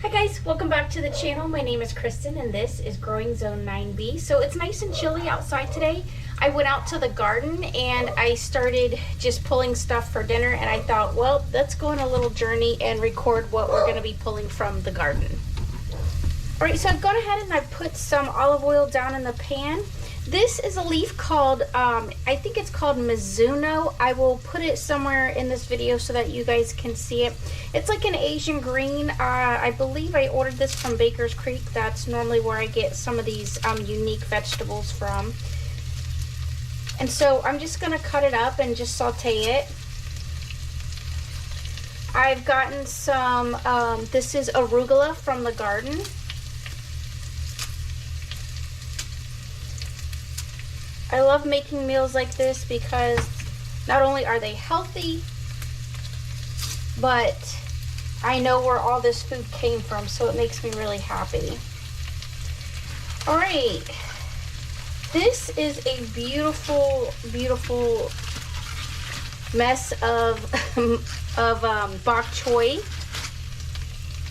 Hi guys, welcome back to the channel. My name is Kristen and this is Growing Zone 9B. So it's nice and chilly outside today. I went out to the garden and I started just pulling stuff for dinner, and I thought, well, let's go on a little journey and record what we're going to be pulling from the garden. Alright, so I've gone ahead and I've put some olive oil down in the pan. This is a leaf called, I think it's called Mizuno. I will put it somewhere in this video so that you guys can see it. It's like an Asian green. I believe I ordered this from Baker's Creek. That's normally where I get some of these unique vegetables from. And so I'm just going to cut it up and just saute it. I've gotten some, this is arugula from the garden. I love making meals like this because not only are they healthy, but I know where all this food came from, so it makes me really happy. All right, this is a beautiful, beautiful mess of bok choy.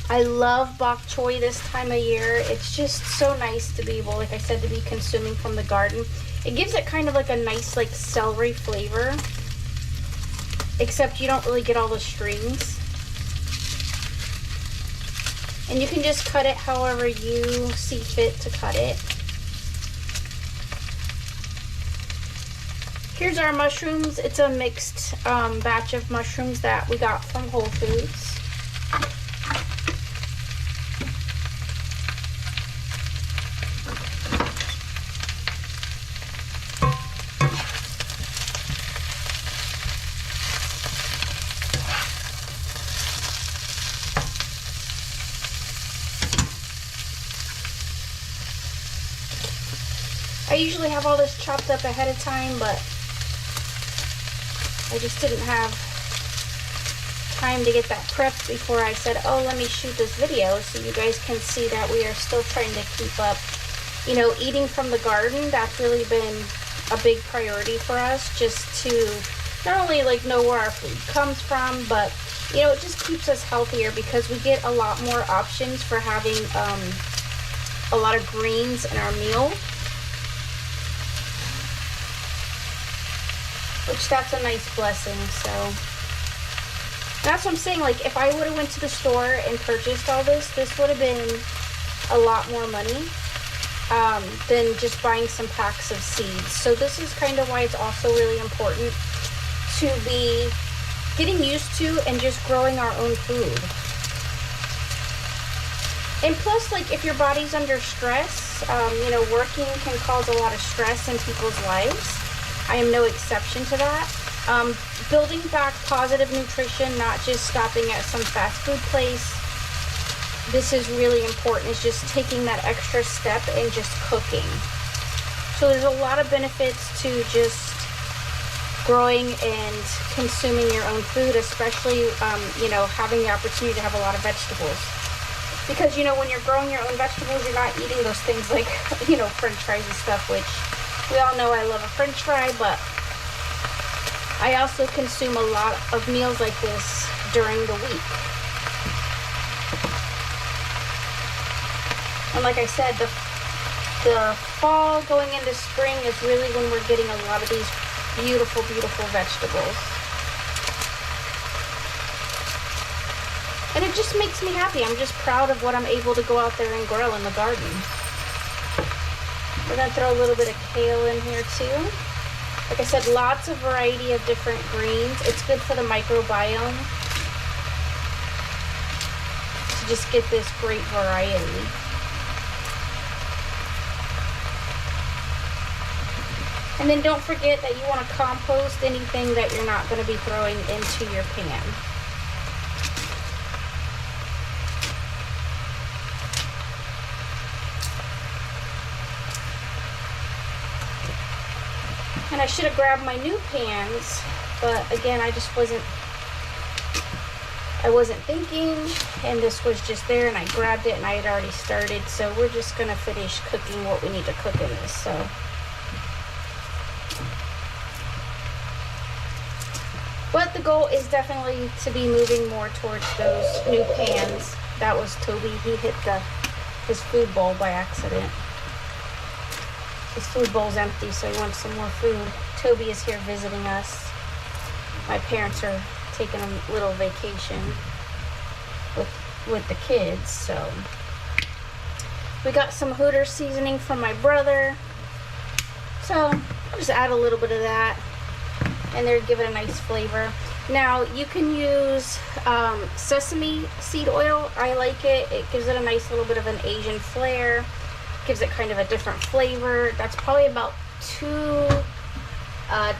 I love bok choy this time of year. It's just so nice to be able, like I said, to be consuming from the garden. It gives it kind of like a nice like celery flavor, except you don't really get all the strings. And you can just cut it however you see fit to cut it. Here's our mushrooms. It's a mixed batch of mushrooms that we got from Whole Foods. I usually have all this chopped up ahead of time, but I just didn't have time to get that prepped before I said, oh, let me shoot this video so you guys can see that we are still trying to keep up, you know, eating from the garden. That's really been a big priority for us, just to not only like know where our food comes from, but you know, it just keeps us healthier because we get a lot more options for having a lot of greens in our meal. Which that's a nice blessing. So that's what I'm saying. Like if I would have went to the store and purchased all this, this would have been a lot more money than just buying some packs of seeds. So this is kind of why it's also really important to be getting used to and just growing our own food. And plus, like if your body's under stress, you know, working can cause a lot of stress in people's lives. I am no exception to that. Building back positive nutrition, not just stopping at some fast food place. This is really important. It's just taking that extra step and just cooking. So there's a lot of benefits to just growing and consuming your own food, especially, you know, having the opportunity to have a lot of vegetables. Because, you know, when you're growing your own vegetables, you're not eating those things like, you know, French fries and stuff, which we all know I love a French fry, but I also consume a lot of meals like this during the week. And like I said, the fall going into spring is really when we're getting a lot of these beautiful, beautiful vegetables. And it just makes me happy. I'm just proud of what I'm able to go out there and grow in the garden. We're going to throw a little bit of kale in here too. Like I said, lots of variety of different greens. It's good for the microbiome to just get this great variety. And then don't forget that you want to compost anything that you're not going to be throwing into your pan. And I should have grabbed my new pans, but again, I wasn't thinking, and this was just there, and I grabbed it, and I had already started. So we're just gonna finish cooking what we need to cook in this. So But the goal is definitely to be moving more towards those new pans. That was Toby. He hit his food bowl by accident. His food bowl's empty, so he wants some more food. Toby is here visiting us. My parents are taking a little vacation with the kids, so we got some Hooters seasoning from my brother. So I'll just add a little bit of that, and they're giving a nice flavor. Now you can use sesame seed oil. I like it. It gives it a nice little bit of an Asian flair. Gives it kind of a different flavor. That's probably about 2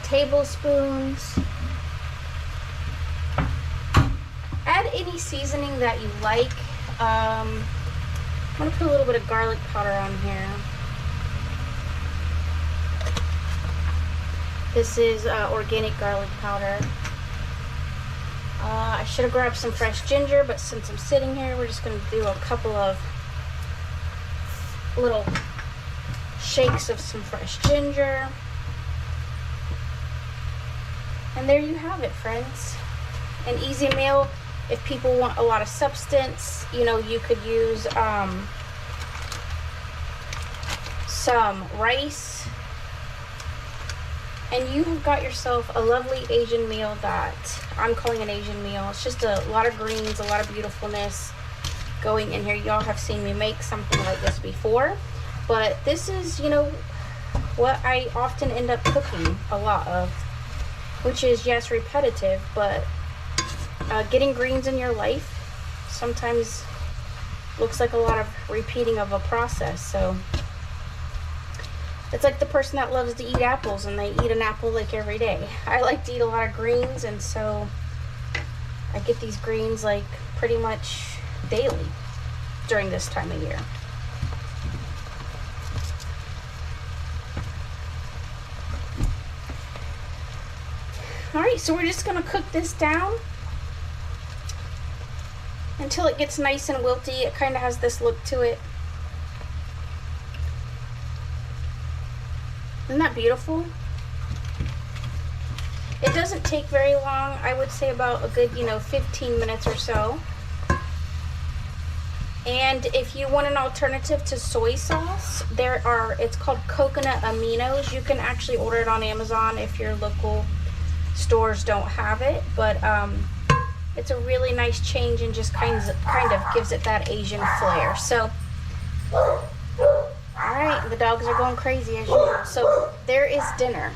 tablespoons. Add any seasoning that you like. I'm gonna put a little bit of garlic powder on here. This is organic garlic powder. I should have grabbed some fresh ginger, but since I'm sitting here, we're just gonna do a couple of little shakes of some fresh ginger. And there you have it, friends. An easy meal. If people want a lot of substance, you know, you could use some rice, and you have got yourself a lovely Asian meal that I'm calling an Asian meal. It's just a lot of greens, a lot of beautifulness going in here. Y'all have seen me make something like this before, but this is, you know, what I often end up cooking a lot of, which is, yes, repetitive, but getting greens in your life sometimes looks like a lot of repeating of a process. So it's like the person that loves to eat apples and they eat an apple like every day. I like to eat a lot of greens, and so I get these greens like pretty much daily during this time of year. All right, so we're just gonna cook this down until it gets nice and wilty. It kind of has this look to it. Isn't that beautiful? It doesn't take very long. I would say about a good, 15 minutes or so. And if you want an alternative to soy sauce, it's called coconut aminos. You can actually order it on Amazon if your local stores don't have it, but it's a really nice change and just kind of gives it that Asian flair. So, all right, the dogs are going crazy as usual. So there is dinner.